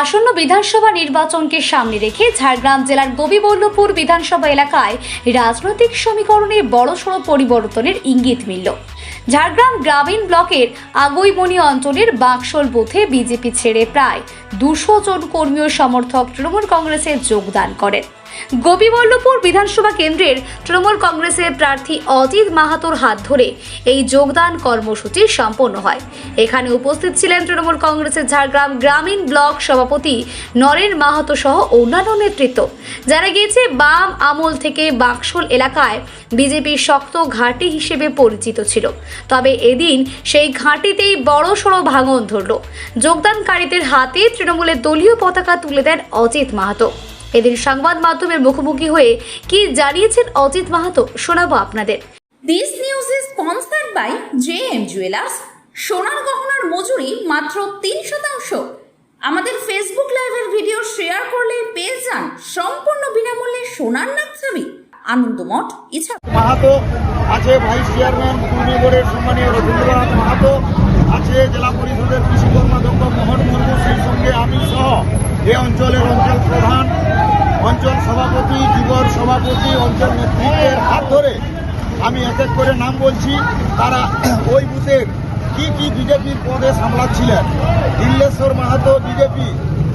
আসন্ন বিধানসভা নির্বাচনকে সামনে রেখে ঝাড়গ্রাম জেলার গোবিবল্লভপুর বিধানসভা এলাকায় রাজনৈতিক সমীকরণে বড়সড় পরিবর্তনের ইঙ্গিত মিলল। ঝাড়গ্রাম গ্রামীণ ব্লকের আগৈমনি অঞ্চলের বাক্সল বুথে বিজেপি ছেড়ে প্রায় 200 জন কর্মী ও সমর্থক তৃণমূল কংগ্রেসে যোগদান করেন। গোবিবল্লভপুর বিধানসভা কেন্দ্রের তৃণমূল কংগ্রেসের প্রার্থী অজিত মাহাতোর হাত ধরে এই যোগদান কর্মসূচি সম্পন্ন হয়। এখানে উপস্থিত ছিলেন তৃণমূল কংগ্রেসের ঝাড়গ্রাম গ্রামীণ ব্লক সভাপতি নরেন মাহাতো সহ অন্যান্য নেতৃত্ব। জানা গিয়েছে, বাম আমল থেকে বাক্সল এলাকায় বিজেপির শক্ত ঘাঁটি হিসেবে পরিচিত ছিল, তবে এদিন সেই ঘাঁটিতেই বড়সড় ভাঙন ধরল। যোগদানকারীদের হাতে তৃণমূলের দলীয় পতাকা তুলে দেন অজিত মাহাতো। এদিন সংবাদ মাধ্যমের মুখোমুখি হয়ে কি জানিয়েছেন অজিত মাহাতো শোনাবো আপনাদের। This news is sponsored by JM Jewelers. সোনার গহনার মজুরি মাত্র 3%। আমাদের ফেসবুক লাইভের ভিডিও শেয়ার করলে পেয়ে যান সম্পূর্ণ বিনামূল্যে সোনার নাকছাবি। আনন্দমঠ ইচ্ছা মাহাতো আছে, ভাইস চেয়ারম্যান পূর্ণী বোর্ডের সম্মানীয় রবীন্দ্রনাথ মাহাতো আছে, জেলা পরিষদের কৃষি কর্মাধ্যক্ষ মোহন মুর্মু, সেই সঙ্গে আমি সহ এই অঞ্চলের অঞ্চল প্রধান, অঞ্চল সভাপতি, যুবর সভাপতি, অঞ্চল নেতৃত্বের হাত ধরে আমি এক এক করে নাম বলছি। তারা ওই বুথের কি বিজেপির পদে সামলাচ্ছিলেন। দিল্লেশ্বর মাহাতো বিজেপি,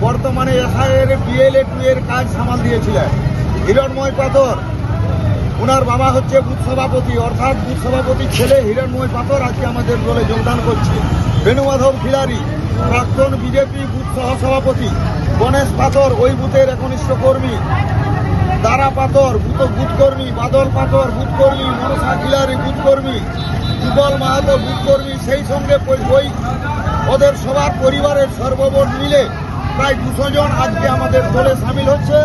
বর্তমানে এসআইয়ের BLA-2 এর কাজ সামাল দিয়েছিলেন। হিরণময় পাথর, ওনার বাবা হচ্ছে বুথ সভাপতি, অর্থাৎ বুথ সভাপতির ছেলে হিরণময় পাথর আজকে আমাদের দলে যোগদান করছে। বেণুমাধব খিলারি, প্রাক্তন বিজেপি বুথ সহসভাপতি। গণেশ পাথর ওই বুথের একনিষ্ঠ কর্মী। দারা পাথর বুথ কর্মী। বাদল পাথর বুথ কর্মী। মনসা খিলারি বুথ কর্মী। যুগল মাহাতো বুথ কর্মী। সেই সঙ্গে ওই ওদের সবার পরিবারের সর্বমোট মিলে প্রায় 200 জন আজকে আমাদের দলে সামিল হচ্ছে।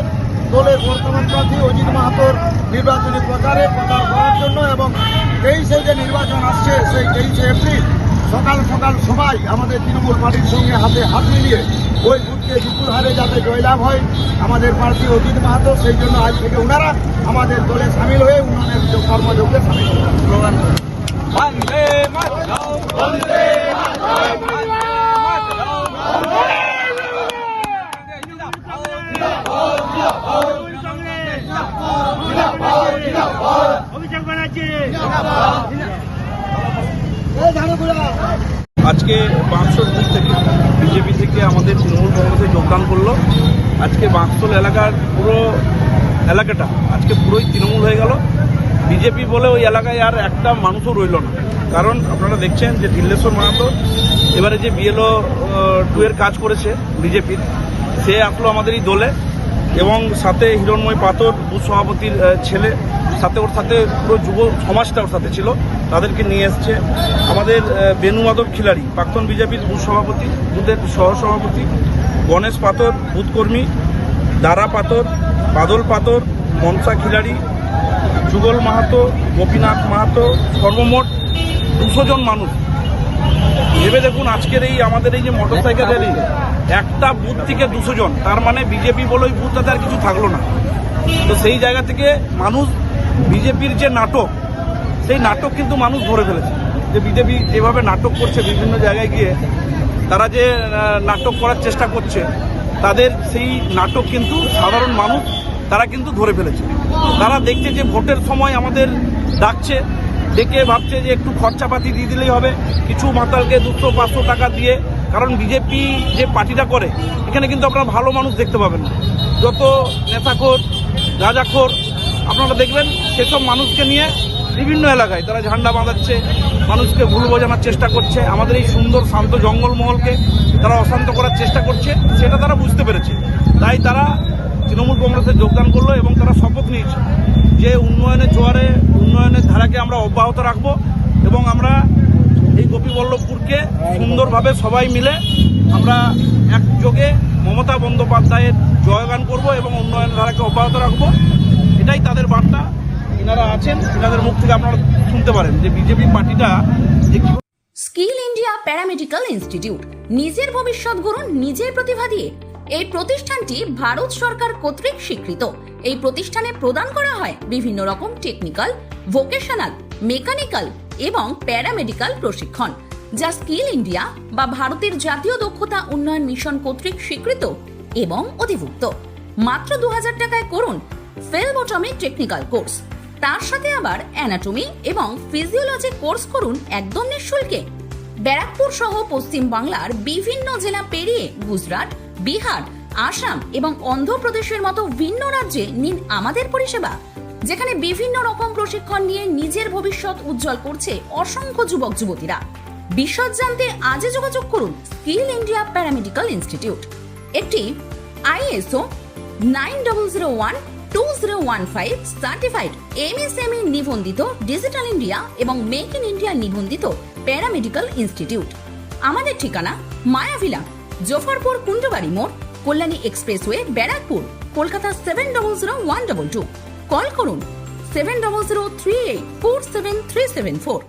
দলের বর্তমান প্রার্থী অজিত মাহাতোর নির্বাচনী প্রচার করার জন্য, এবং 23-এ যে নির্বাচন আসছে সেই 23 এপ্রিল সকাল সবাই আমাদের তৃণমূল পার্টির সঙ্গে হাতে হাত মিলিয়ে ওই বুথকে বিপুল হারে যাতে জয়লাভ হয় আমাদের প্রার্থী অজিত মাহাতো, সেই জন্য আজ থেকে ওনারা আমাদের দলে সামিল হয়ে উন্নয়নের কর্মযজ্ঞে সামিল হবেন। স্লোগান বন্দে মাতরম, বন্দে মাতরম, আজকে 500 বুথ থেকে বিজেপি থেকে আমাদের তৃণমূল কংগ্রেসে যোগদান করলো। আজকে বাক্সল এলাকার পুরো এলাকাটা আজকে পুরোই তৃণমূল হয়ে গেল। বিজেপি বলে ওই এলাকায় আর একটা মানুষও রইল না। কারণ আপনারা দেখছেন যে দিল্লেশ্বর মাহাতো এবারে যে BLA-2 এর কাজ করেছে বিজেপির, সে আসলো আমাদের এই দলে, এবং সাথে হিরণময় পাথর বুথ সভাপতির ছেলে, সাথে ওর সাথে পুরো যুব সমাজটা ওর সাথে ছিল, তাদেরকে নিয়ে এসছে। আমাদের বেণুমাধব খিলারি প্রাক্তন বিজেপির বুথ সভাপতি, বুথের সহসভাপতি। গণেশ পাথর বুথ কর্মী। দারা পাথর, বাদল পাথর, মনসা খিলারি, যুগল মাহাতো, গোপীনাথ মাহাতো, সর্বমোট 200 জন মানুষ। ভেবে দেখুন, আজকের এই আমাদের এই যে মোটরসাইকেল র্যালি, একটা বুথ থেকে 200 জন, তার মানে বিজেপি বলে ওই বুথটাতে আর কিছু থাকলো না। তো সেই জায়গা থেকে মানুষ বিজেপির যে নাটক, সেই নাটক কিন্তু মানুষ ধরে ফেলেছে, যে বিজেপি যেভাবে নাটক করছে বিভিন্ন জায়গায় গিয়ে, তারা যে নাটক করার চেষ্টা করছে, তাদের সেই নাটক কিন্তু সাধারণ মানুষ তারা কিন্তু ধরে ফেলেছে। তারা দেখছে যে ভোটের সময় আমাদের ডাকছে, ডেকে ভাবছে যে একটু খরচাপাতি দিয়ে দিলেই হবে, কিছু মাতালকে 200-500 টাকা দিয়ে। কারণ বিজেপি যে পার্টিটা করে, এখানে কিন্তু আপনারা ভালো মানুষ দেখতে পাবেন না। যত নেতাখোর, রাজাখোর আপনারা দেখবেন, সেসব মানুষকে নিয়ে বিভিন্ন এলাকায় তারা ঝান্ডা বাঁধাচ্ছে, মানুষকে ভুল বোঝানোর চেষ্টা করছে। আমাদের এই সুন্দর শান্ত জঙ্গলমহলকে তারা অশান্ত করার চেষ্টা করছে, সেটা তারা বুঝতে পেরেছে। তাই তারা তৃণমূল কংগ্রেসে যোগদান করলো, এবং তারা শপথ নিয়েছে যে উন্নয়নের জোয়ারে, উন্নয়নের ধারাকে আমরা অব্যাহত রাখবো, এবং আমরা এই গোপীবল্লভপুরকে সুন্দরভাবে সবাই মিলে আমরা একযোগে মমতা বন্দ্যোপাধ্যায়ের জয়গান করব এবং উন্নয়নের ধারাকে অব্যাহত রাখবো। এটাই তাদের বার্তা। এনারা আছেন, এনাদের মুখ থেকে আপনারা শুনতে পারেন যে বিজেপি পার্টিটা। স্কিল ইন্ডিয়া প্যারামেডিক্যাল ইনস্টিটিউট, নিজের ভবিষ্যৎ গড়ুন নিজের প্রতিভা দিয়ে। এই প্রতিষ্ঠানটি ভারত সরকার কর্তৃক স্বীকৃত। এই প্রতিষ্ঠানে প্রদান করা হয় বিভিন্ন রকম টেকনিক্যাল, ভোকেশনাল, মেকানিক্যাল এবং প্যারামেডিক্যাল প্রশিক্ষণ। যা স্কিল ইন্ডিয়া বা ভারতের জাতীয় দক্ষতা উন্নয়ন মিশন কর্তৃক স্বীকৃত এবং অধিভুক্ত। মাত্র 2000 টাকায় করুন ফেলবোটমি টেকনিক্যাল কোর্স, তার সাথে আবার অ্যানাটমি এবং ফিজিওলজি কোর্স করুন একদম নিঃশুল্কে। ব্যারাকপুর সহ পশ্চিম বাংলার বিভিন্ন জেলা পেরিয়ে গুজরাট, বিহার, আসাম এবং অন্ধ্রপ্রদেশের মতো ভিন্ন রাজ্যে নিন আমাদের পরিষেবা, যেখানে বিভিন্ন রকম প্রশিক্ষণ নিয়ে নিজের ভবিষ্যৎ উজ্জ্বল করছে অসংখ্য যুবক যুবতীরা। বিশদ জানতে আজই যোগাযোগ করুন স্কিল ইন্ডিয়া প্যারামেডিক্যাল ইনস্টিটিউট, একটি ISO 9001-2015 সার্টিফাইড MSME নিবন্ধিত ডিজিটাল ইন্ডিয়া এবং মেক ইন ইন্ডিয়া নিবন্ধিত প্যারামেডিক্যাল ইনস্টিটিউট। আমাদের ঠিকানা মায়াভিলা, জফরপুর কুণ্ডবাড়ি মোড়, কল্যাণী এক্সপ্রেসওয়ে, ব্যারাকপুর, কলকাতা 700122। কল করুন 7003847374।